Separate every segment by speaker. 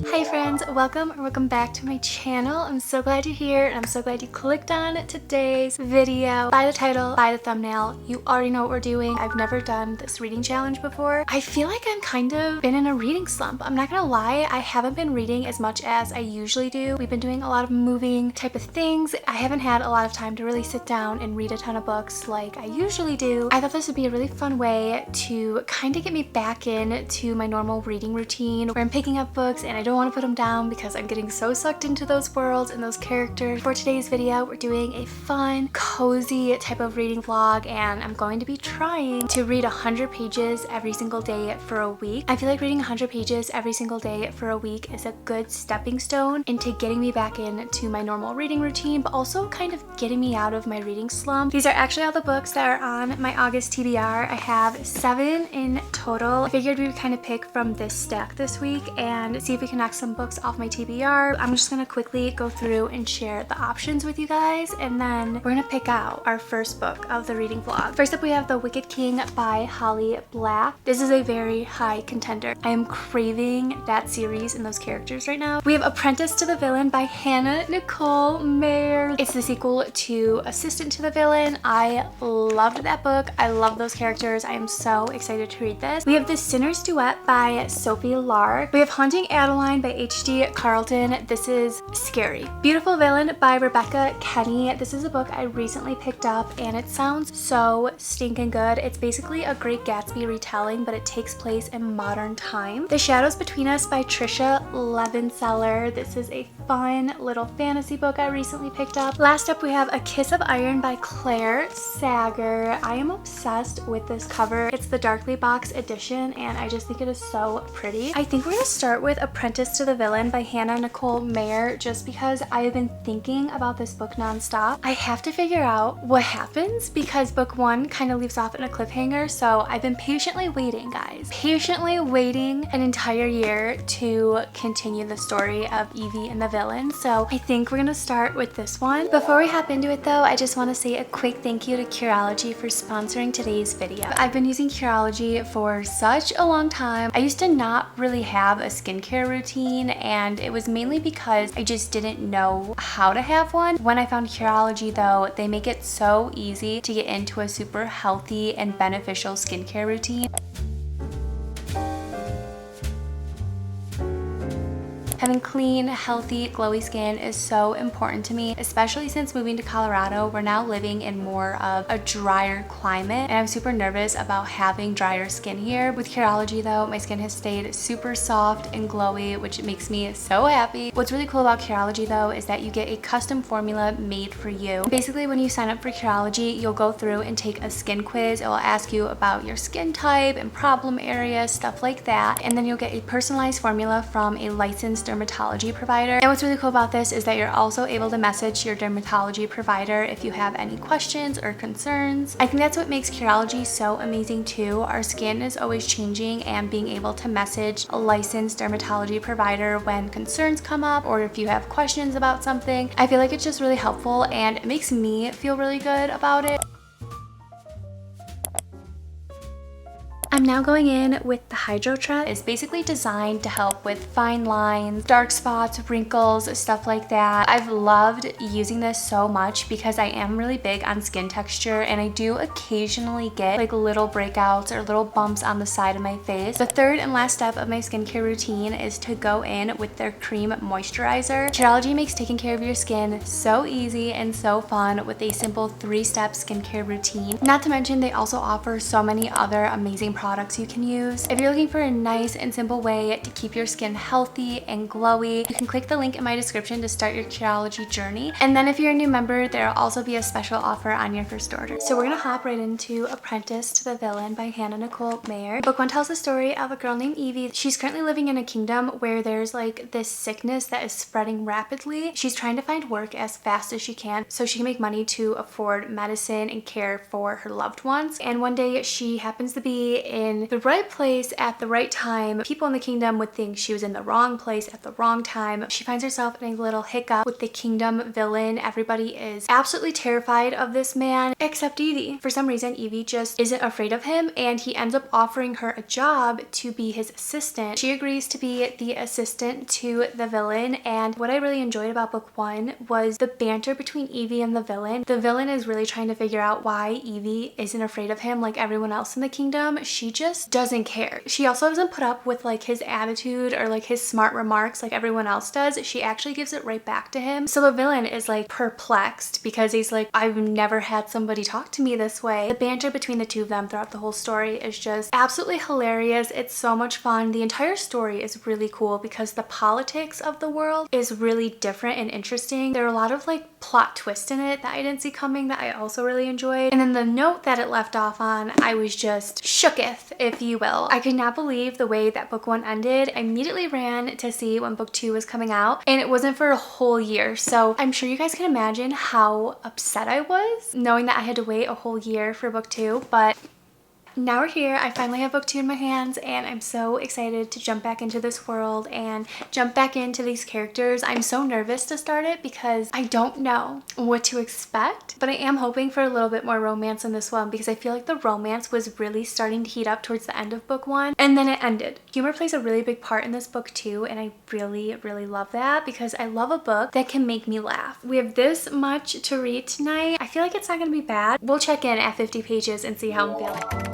Speaker 1: Hi friends, welcome back to my channel. I'm so glad you're here and I'm so glad you clicked on today's video. By the title, by the thumbnail, you already know what we're doing. I've never done this reading challenge before. I feel like I'm kind of been in a reading slump. I'm not gonna lie, I haven't been reading as much as I usually do. We've been doing a lot of moving type of things. I haven't had a lot of time to really sit down and read a ton of books like I usually do. I thought this would be a really fun way to kind of get me back into my normal reading routine where I'm picking up books and I don't want to put them down because I'm getting so sucked into those worlds and those characters. For today's video, we're doing a fun, cozy type of reading vlog, and I'm going to be trying to read 100 pages every single day for a week. I feel like reading 100 pages every single day for a week is a good stepping stone into getting me back into my normal reading routine, but also kind of getting me out of my reading slump. These are actually all the books that are on my August TBR. I have 7 in total. I figured we would kind of pick from this stack this week and see if we can knock some books off my TBR. I'm just gonna quickly go through and share the options with you guys, and then we're gonna pick out our first book of the reading vlog. First up, we have The Wicked King by Holly Black. This is a very high contender. I am craving that series and those characters right now. We have Apprentice to the Villain by Hannah Nicole Mayer. It's the sequel to Assistant to the Villain. I loved that book. I love those characters. I am so excited to read this. We have The Sinner's Duet by Sophie Lark. We have Haunting Adeline by H.D. Carlton. This is scary. Beautiful Villain by Rebecca Kenny. This is a book I recently picked up and it sounds so stinking good. It's basically a Great Gatsby retelling, but it takes place in modern time. The Shadows Between Us by Trisha Levenseller. This is a fun little fantasy book I recently picked up. Last up, we have A Kiss of Iron by Claire Sager. I am obsessed with this cover. It's the Darkly Box edition and I just think it is so pretty. I think we're gonna start with Apprentice to the Villain by Hannah Nicole Mayer just because I have been thinking about this book nonstop. I have to figure out what happens because book 1 kind of leaves off in a cliffhanger, so I've been patiently waiting, guys. Patiently waiting an entire year to continue the story of Evie and the villain, so I think we're gonna start with this one. Before we hop into it though, I just want to say a quick thank you to Curology for sponsoring today's video. I've been using Curology for such a long time. I used to not really have a skincare routine, and it was mainly because I just didn't know how to have one. When I found Curology though, they make it so easy to get into a super healthy and beneficial skincare routine. Having clean, healthy, glowy skin is so important to me, especially since moving to Colorado. We're now living in more of a drier climate, and I'm super nervous about having drier skin here. With Curology though, my skin has stayed super soft and glowy, which makes me so happy. What's really cool about Curology though is that you get a custom formula made for you. Basically, when you sign up for Curology, you'll go through and take a skin quiz. It will ask you about your skin type and problem areas, stuff like that, and then you'll get a personalized formula from a licensed dermatology provider. And what's really cool about this is that you're also able to message your dermatology provider if you have any questions or concerns. I think that's what makes Curology so amazing too. Our skin is always changing, and being able to message a licensed dermatology provider when concerns come up or if you have questions about something, I feel like it's just really helpful and it makes me feel really good about it. I'm now going in with the Hydro Trap. It's basically designed to help with fine lines, dark spots, wrinkles, stuff like that. I've loved using this so much because I am really big on skin texture, and I do occasionally get like little breakouts or little bumps on the side of my face. The third and last step of my skincare routine is to go in with their cream moisturizer. Curology makes taking care of your skin so easy and so fun with a simple 3-step skincare routine. Not to mention, they also offer so many other amazing products you can use. If you're looking for a nice and simple way to keep your skin healthy and glowy, you can click the link in my description to start your Curology journey. And then if you're a new member, there will also be a special offer on your first order. So we're gonna hop right into Apprentice to the Villain by Hannah Nicole Mayer. Book 1 tells the story of a girl named Evie. She's currently living in a kingdom where there's like this sickness that is spreading rapidly. She's trying to find work as fast as she can so she can make money to afford medicine and care for her loved ones. And one day she happens to be in the right place at the right time. People in the kingdom would think she was in the wrong place at the wrong time. She finds herself in a little hiccup with the kingdom villain. Everybody is absolutely terrified of this man except Evie. For some reason, Evie just isn't afraid of him, and he ends up offering her a job to be his assistant. She agrees to be the assistant to the villain, and what I really enjoyed about book one was the banter between Evie and the villain. The villain is really trying to figure out why Evie isn't afraid of him like everyone else in the kingdom. She just doesn't care. She also doesn't put up with like his attitude or like his smart remarks like everyone else does. She actually gives it right back to him. So the villain is like perplexed because he's like, I've never had somebody talk to me this way. The banter between the two of them throughout the whole story is just absolutely hilarious. It's so much fun. The entire story is really cool because the politics of the world is really different and interesting. There are a lot of like plot twists in it that I didn't see coming that I also really enjoyed. And then the note that it left off on, I was just shooketh, if you will. I could not believe the way that book one ended. I immediately ran to see when book two was coming out, and it wasn't for a whole year. So I'm sure you guys can imagine how upset I was knowing that I had to wait a whole year for book two, but now we're here. I finally have book two in my hands, and I'm so excited to jump back into this world and jump back into these characters. I'm so nervous to start it because I don't know what to expect, but I am hoping for a little bit more romance in this one because I feel like the romance was really starting to heat up towards the end of book one, and then it ended. Humor plays a really big part in this book too, and I really, really love that because I love a book that can make me laugh. We have this much to read tonight. I feel like it's not going to be bad. We'll check in at 50 pages and see how I'm feeling.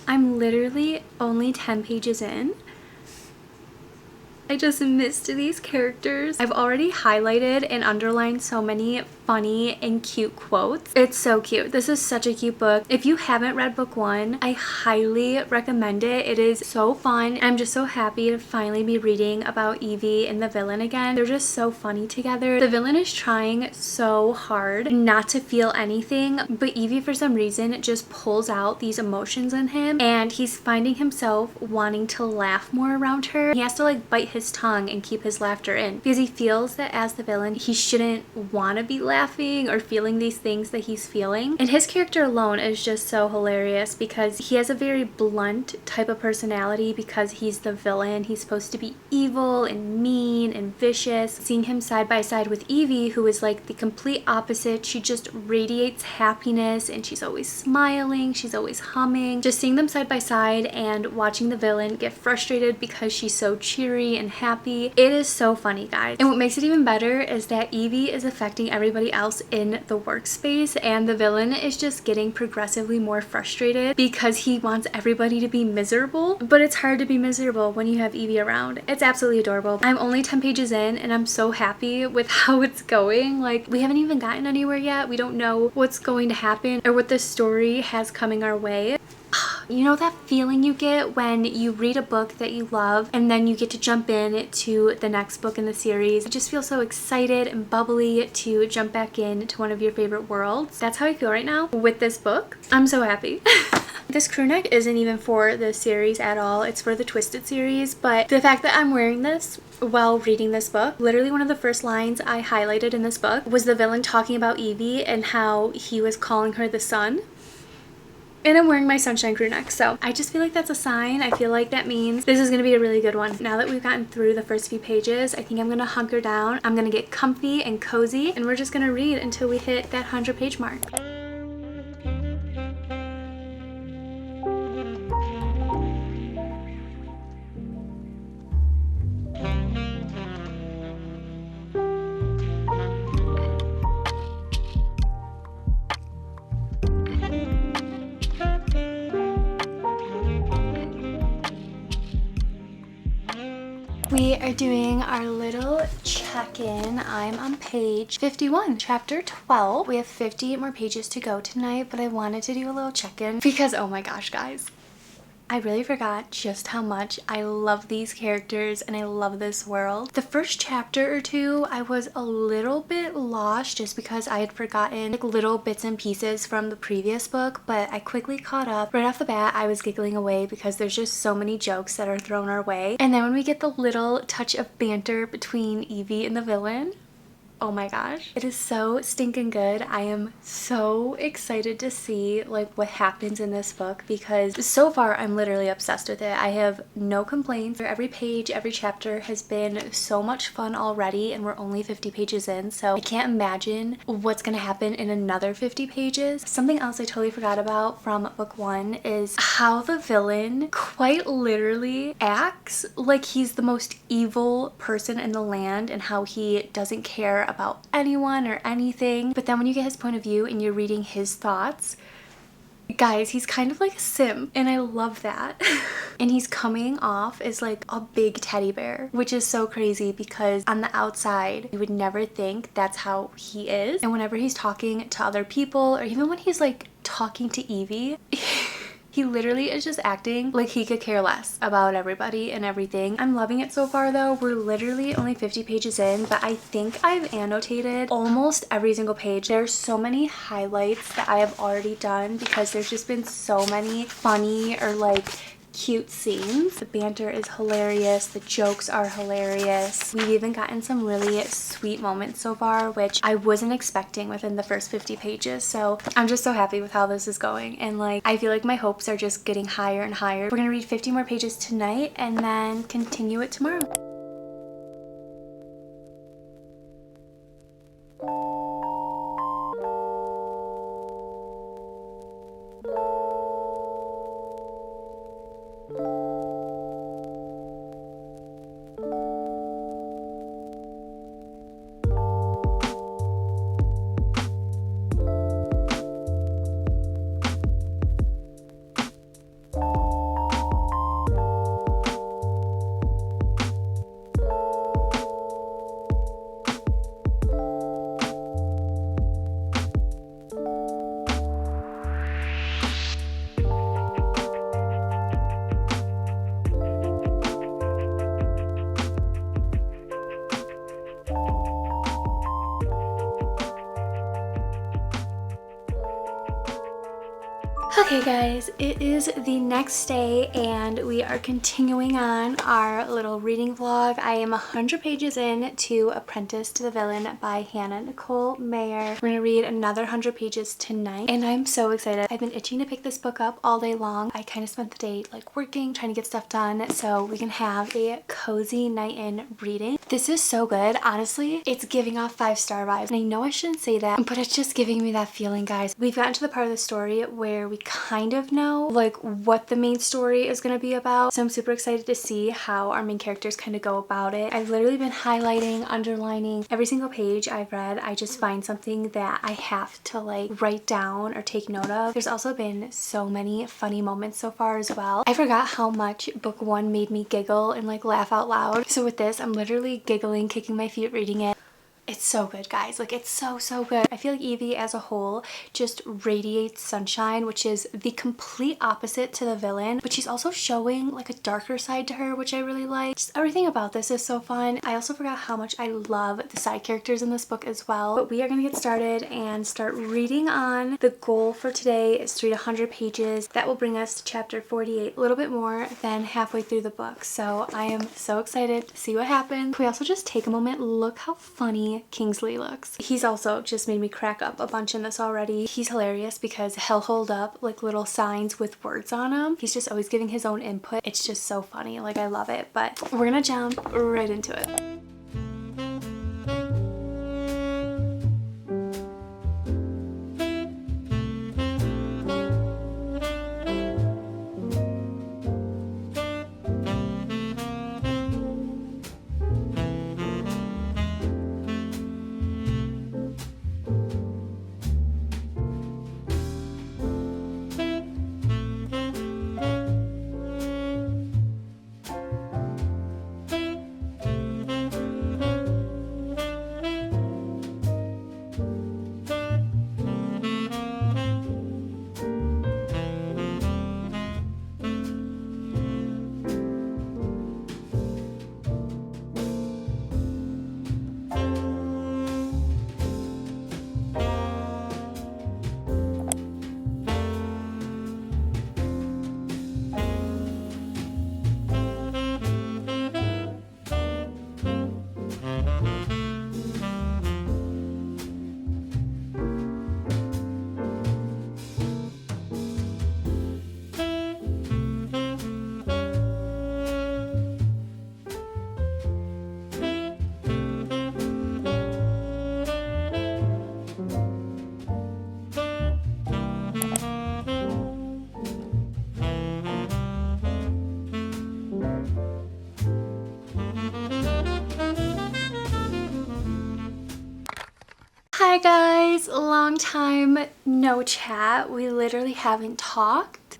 Speaker 1: I'm literally only 10 pages in. I just missed these characters. I've already highlighted and underlined so many funny and cute quotes. It's so cute. This is such a cute book. If you haven't read book one, I highly recommend it. It is so fun. I'm just so happy to finally be reading about Evie and the villain again. They're just so funny together. The villain is trying so hard not to feel anything, but Evie for some reason just pulls out these emotions in him, and he's finding himself wanting to laugh more around her. He has to like bite his tongue and keep his laughter in because he feels that as the villain he shouldn't want to be laughing or feeling these things that he's feeling. And his character alone is just so hilarious because he has a very blunt type of personality because he's the villain. He's supposed to be evil and mean and vicious. Seeing him side by side with Evie, who is like the complete opposite, she just radiates happiness and she's always smiling, she's always humming. Just seeing them side by side and watching the villain get frustrated because she's so cheery and happy. It is so funny, guys. And what makes it even better is that Evie is affecting everybody else in the workspace, and the villain is just getting progressively more frustrated because he wants everybody to be miserable, but it's hard to be miserable when you have Evie around. It's absolutely adorable. I'm only 10 pages in and I'm so happy with how it's going. Like, we haven't even gotten anywhere yet. We don't know what's going to happen or what the story has coming our way. You know that feeling you get when you read a book that you love and then you get to jump in to the next book in the series? You just feel so excited and bubbly to jump back into one of your favorite worlds. That's how I feel right now with this book. I'm so happy. This crew neck isn't even for the series at all. It's for the Twisted series, but the fact that I'm wearing this while reading this book, literally one of the first lines I highlighted in this book was the villain talking about Evie and how he was calling her the sun. And I'm wearing my sunshine crew neck, so I just feel like that's a sign. I feel like that means this is going to be a really good one. Now that we've gotten through the first few pages, I think I'm going to hunker down. I'm going to get comfy and cozy, and we're just going to read until we hit that 100-page mark. We are doing our little check-in. I'm on page 51, chapter 12. We have 50 more pages to go tonight, but I wanted to do a little check-in because, oh my gosh, guys. I really forgot just how much I love these characters and I love this world. The first chapter or two, I was a little bit lost just because I had forgotten like little bits and pieces from the previous book, but I quickly caught up. Right off the bat, I was giggling away because there's just so many jokes that are thrown our way. And then when we get the little touch of banter between Evie and the villain, oh my gosh, it is so stinking good. I am so excited to see like what happens in this book because so far I'm literally obsessed with it. I have no complaints. Every page, every chapter has been so much fun already, and we're only 50 pages in, so I can't imagine what's gonna happen in another 50 pages. Something else I totally forgot about from book one is how the villain quite literally acts like he's the most evil person in the land and how he doesn't care about anyone or anything. But then when you get his point of view and you're reading his thoughts, guys, he's kind of like a simp, and I love that. And he's coming off as like a big teddy bear, which is so crazy because on the outside you would never think that's how he is. And whenever he's talking to other people, or even when he's like talking to Evie, he literally is just acting like he could care less about everybody and everything. I'm loving it so far though. We're literally only 50 pages in, but I think I've annotated almost every single page. There's so many highlights that I have already done because there's just been so many funny or like cute scenes. The banter is hilarious. The jokes are hilarious. We've even gotten some really sweet moments so far, which I wasn't expecting within the first 50 pages. So I'm just so happy with how this is going. And like, I feel like my hopes are just getting higher and higher. We're gonna read 50 more pages tonight and then continue it tomorrow. Okay guys, it is the next day and we are continuing on our little reading vlog. I am 100 pages in to Apprentice to the Villain by Hannah Nicole Mayer. We're gonna read another 100 pages tonight and I'm so excited. I've been itching to pick this book up all day long. I kind of spent the day like working, trying to get stuff done so we can have a cozy night in reading. This is so good. Honestly, it's giving off 5-star vibes. And I know I shouldn't say that, but it's just giving me that feeling, guys. We've gotten to the part of the story where we kind of know like what the main story is going to be about. So I'm super excited to see how our main characters kind of go about it. I've literally been highlighting, underlining every single page I've read. I just find something that I have to like write down or take note of. There's also been so many funny moments so far as well. I forgot how much book one made me giggle and like laugh out loud. So with this, I'm literally giggling, kicking my feet reading it. It's so good, guys. Like, it's so good. I feel like Evie as a whole just radiates sunshine, which is the complete opposite to the villain, but she's also showing like a darker side to her, which I really like. Just everything about this is so fun. I also forgot how much I love the side characters in this book as well. But we are gonna get started and start reading on. The goal for today is to read 100 pages. That will bring us to chapter 48, a little bit more than halfway through the book. So I am so excited to see what happens. Can we also just take a moment, look how funny Kingsley looks. He's also just made me crack up a bunch in this already. He's hilarious because he'll hold up like little signs with words on them. He's just always giving his own input. It's just so funny. Like, I love it. But we're gonna jump right into it. Hi guys, long time no chat. We literally haven't talked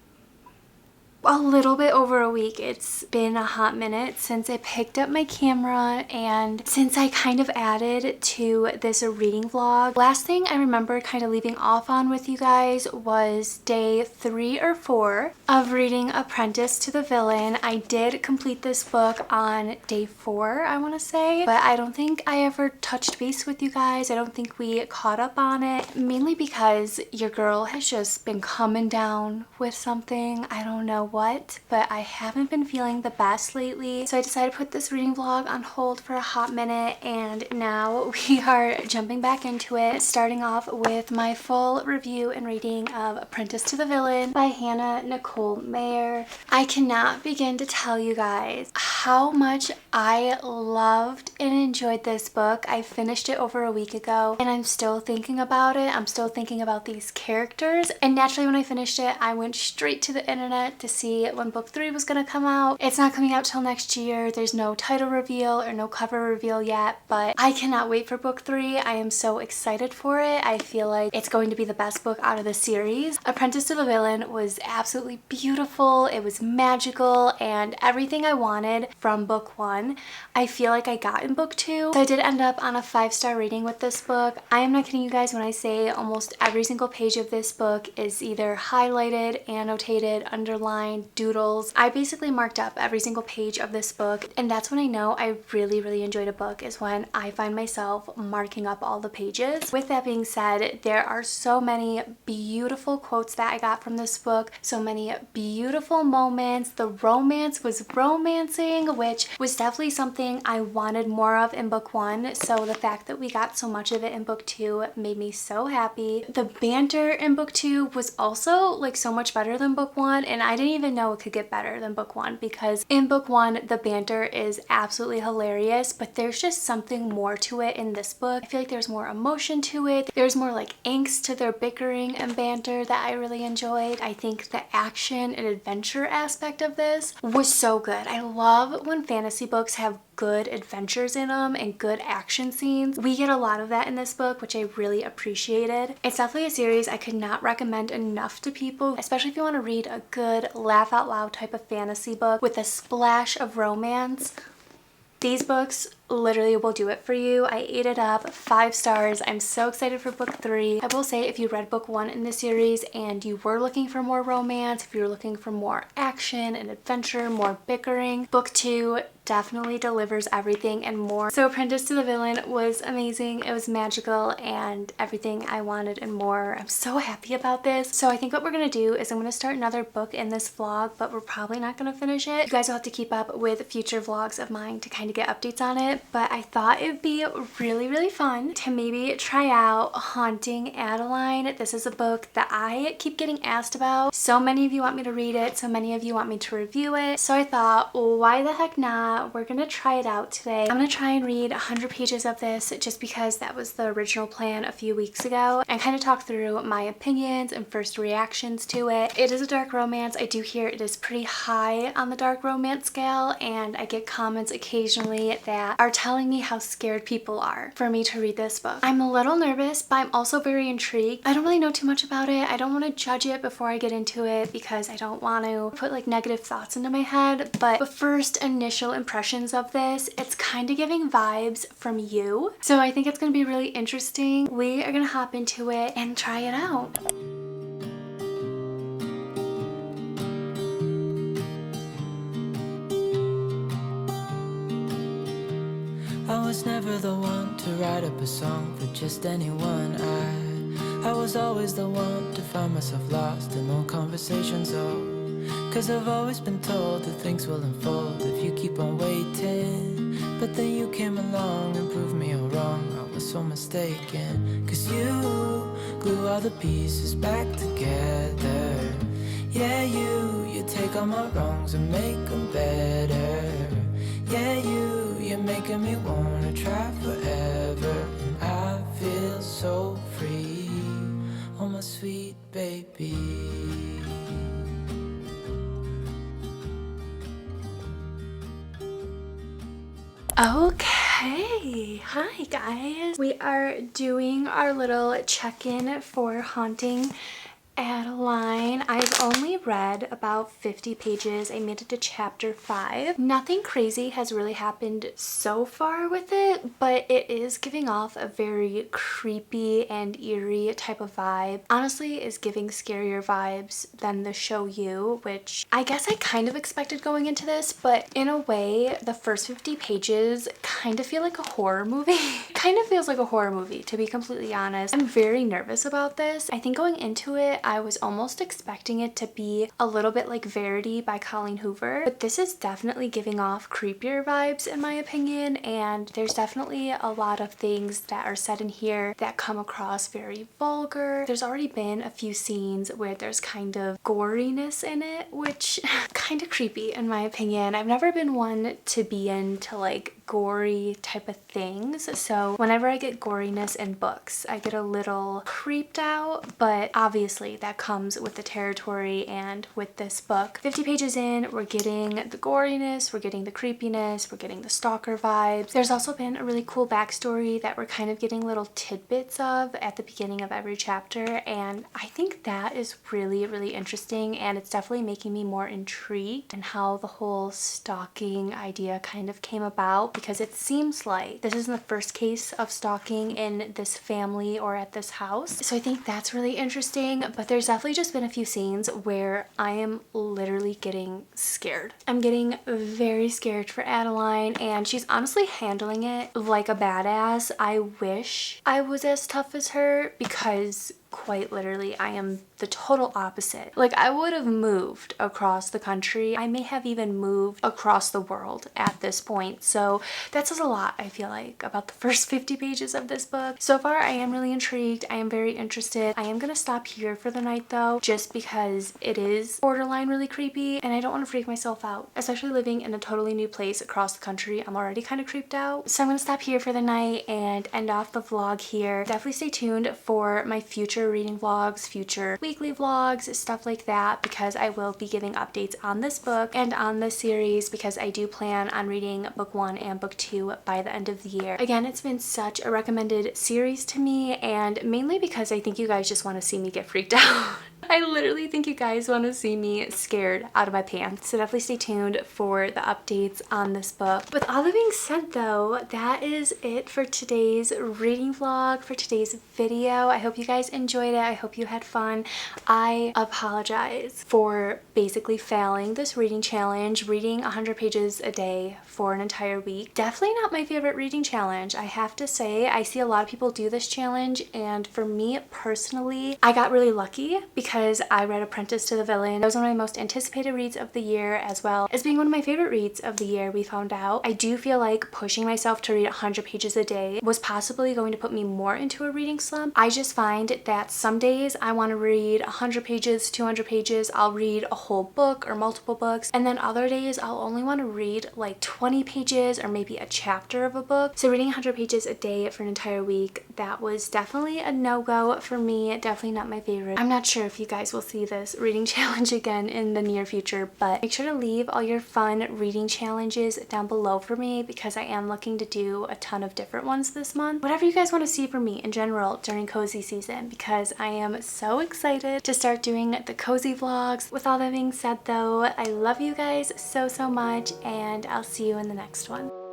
Speaker 1: a little bit over a week. It's been a hot minute since I picked up my camera and since I kind of added to this reading vlog. Last thing I remember kind of leaving off on with you guys was day 3 or 4 of reading Apprentice to the Villain. I did complete this book on day 4, I want to say, but I don't think I ever touched base with you guys. I don't think we caught up on it, mainly because your girl has just been coming down with something. I don't know what, but I haven't been feeling the best lately, so I decided to put this reading vlog on hold for a hot minute, and now we are jumping back into it, starting off with my full review and reading of Apprentice to the Villain by Hannah Nicole Mayer. I cannot begin to tell you guys how much I loved and enjoyed this book. I finished it over a week ago and I'm still thinking about it. I'm still thinking about these characters, and naturally when I finished it I went straight to the internet to see when book 3 was going to come out. It's not coming out till next year. There's no title reveal or no cover reveal yet, but I cannot wait for book 3. I am so excited for it. I feel like it's going to be the best book out of the series. Apprentice to the Villain was absolutely beautiful. It was magical, and everything I wanted from book 1 I feel like I got in book 2. So I did end up on a 5-star rating with this book. I am not kidding you guys when I say almost every single page of this book is either highlighted, annotated, underlined, doodles. I basically marked up every single page of this book, and that's when I know I really enjoyed a book, is when I find myself marking up all the pages. With that being said, there are so many beautiful quotes that I got from this book, so many beautiful moments. The romance was romancing, which was definitely something I wanted more of in book 1, so the fact that we got so much of it in book 2 made me so happy. The banter in book 2 was also like so much better than book 1, and I didn't even know it could get better than book 1, because in book 1 the banter is absolutely hilarious, but there's just something more to it in this book. I feel like there's more emotion to it. There's more like angst to their bickering and banter that I really enjoyed. I think the action and adventure aspect of this was so good. I love when fantasy books have good adventures in them and good action scenes. We get a lot of that in this book, which I really appreciated. It's definitely a series I could not recommend enough to people, especially if you want to read a good laugh out loud type of fantasy book with a splash of romance. These books literally will do it for you. I ate it up. 5 stars. I'm so excited for book 3. I will say, if you read book 1 in the series and you were looking for more romance, if you were looking for more action and adventure, more bickering, book 2 definitely delivers everything and more. So Apprentice to the Villain was amazing. It was magical and everything I wanted and more. I'm so happy about this. So I think what we're gonna do is I'm gonna start another book in this vlog, but we're probably not gonna finish it. You guys will have to keep up with future vlogs of mine to kind of get updates on it, but I thought it'd be really fun to maybe try out Haunting Adeline. This is a book that I keep getting asked about. So many of you want me to read it, so many of you want me to review it, so I thought, well, why the heck not? We're gonna try it out today. I'm gonna try and read 100 pages of this, just because that was the original plan a few weeks ago, and kind of talk through my opinions and first reactions to it. It is a dark romance. I do hear it is pretty high on the dark romance scale, and I get comments occasionally that are telling me how scared people are for me to read this book. I'm a little nervous, but I'm also very intrigued. I don't really know too much about it. I don't want to judge it before I get into it, because I don't want to put like negative thoughts into my head, but the first initial impressions of this, it's kind of giving vibes from You. So I think it's going to be really interesting. We are going to hop into it and try it out.
Speaker 2: I was never the one to write up a song for just anyone. I was always the one to find myself lost in old conversations. Oh, 'cause I've always been told that things will unfold if you keep on waiting. But then you came along and proved me all wrong. I was so mistaken, 'cause you glue all the pieces back together. Yeah, you take all my wrongs and make them better. Yeah, you're making me wanna try forever. And I feel so free, oh my sweet baby.
Speaker 1: Okay, Okay, hi guys. We are doing our little check-in for Haunting Adeline. I've only read about 50 pages. I made it to chapter 5. Nothing crazy has really happened so far with it, but it is giving off a very creepy and eerie type of vibe. Honestly, is giving scarier vibes than the show You, which I guess I kind of expected going into this, but in a way, the first 50 pages kind of feel like a horror movie. Kind of feels like a horror movie, to be completely honest. I'm very nervous about this. I think going into it, I was almost expecting it to be a little bit like Verity by Colleen Hoover, but this is definitely giving off creepier vibes in my opinion, and there's definitely a lot of things that are said in here that come across very vulgar. There's already been a few scenes where there's kind of goriness in it, which kind of creepy in my opinion. I've never been one to be into like gory type of things, so whenever I get goriness in books I get a little creeped out, but obviously that comes with the territory and with this book. 50 pages in, we're getting the goriness, we're getting the creepiness, we're getting the stalker vibes. There's also been a really cool backstory that we're kind of getting little tidbits of at the beginning of every chapter, and I think that is really interesting, and it's definitely making me more intrigued in how the whole stalking idea kind of came about, because it seems like this isn't the first case of stalking in this family or at this house. So I think that's really interesting, but there's definitely just been a few scenes where I am literally getting scared. I'm getting very scared for Adeline, and she's honestly handling it like a badass. I wish I was as tough as her, because quite literally I am the total opposite. Like, I would have moved across the country. I may have even moved across the world at this point. So that says a lot, I feel like, about the first 50 pages of this book. So far, I am really intrigued. I am very interested. I am gonna stop here for the night though, just because it is borderline really creepy and I don't want to freak myself out, especially living in a totally new place across the country. I'm already kind of creeped out. So I'm gonna stop here for the night and end off the vlog here. Definitely stay tuned for my future reading vlogs, future weekly vlogs, stuff like that, because I will be giving updates on this book and on this series, because I do plan on reading book 1 and book 2 by the end of the year. Again, it's been such a recommended series to me, and mainly because I think you guys just want to see me get freaked out. I literally think you guys want to see me scared out of my pants. So definitely stay tuned for the updates on this book. With all that being said though, that is it for today's reading vlog, for today's video. I hope you guys enjoyed it. I hope you had fun. I apologize for basically failing this reading challenge, reading 100 pages a day for an entire week. Definitely not my favorite reading challenge, I have to say. I see a lot of people do this challenge, and for me personally, I got really lucky because I read Apprentice to the Villain. That was one of my most anticipated reads of the year, as well as being one of my favorite reads of the year, we found out. I do feel like pushing myself to read 100 pages a day was possibly going to put me more into a reading slump. I just find that some days I want to read 100 pages, 200 pages, I'll read a whole book or multiple books, and then other days I'll only want to read like 20 pages or maybe a chapter of a book. So reading 100 pages a day for an entire week, that was definitely a no-go for me. Definitely not my favorite. I'm not sure if you guys will see this reading challenge again in the near future, but make sure to leave all your fun reading challenges down below for me, because I am looking to do a ton of different ones this month. Whatever you guys want to see from me in general during cozy season, because I am so excited to start doing the cozy vlogs. With all that being said though, I love you guys so much, and I'll see you in the next one.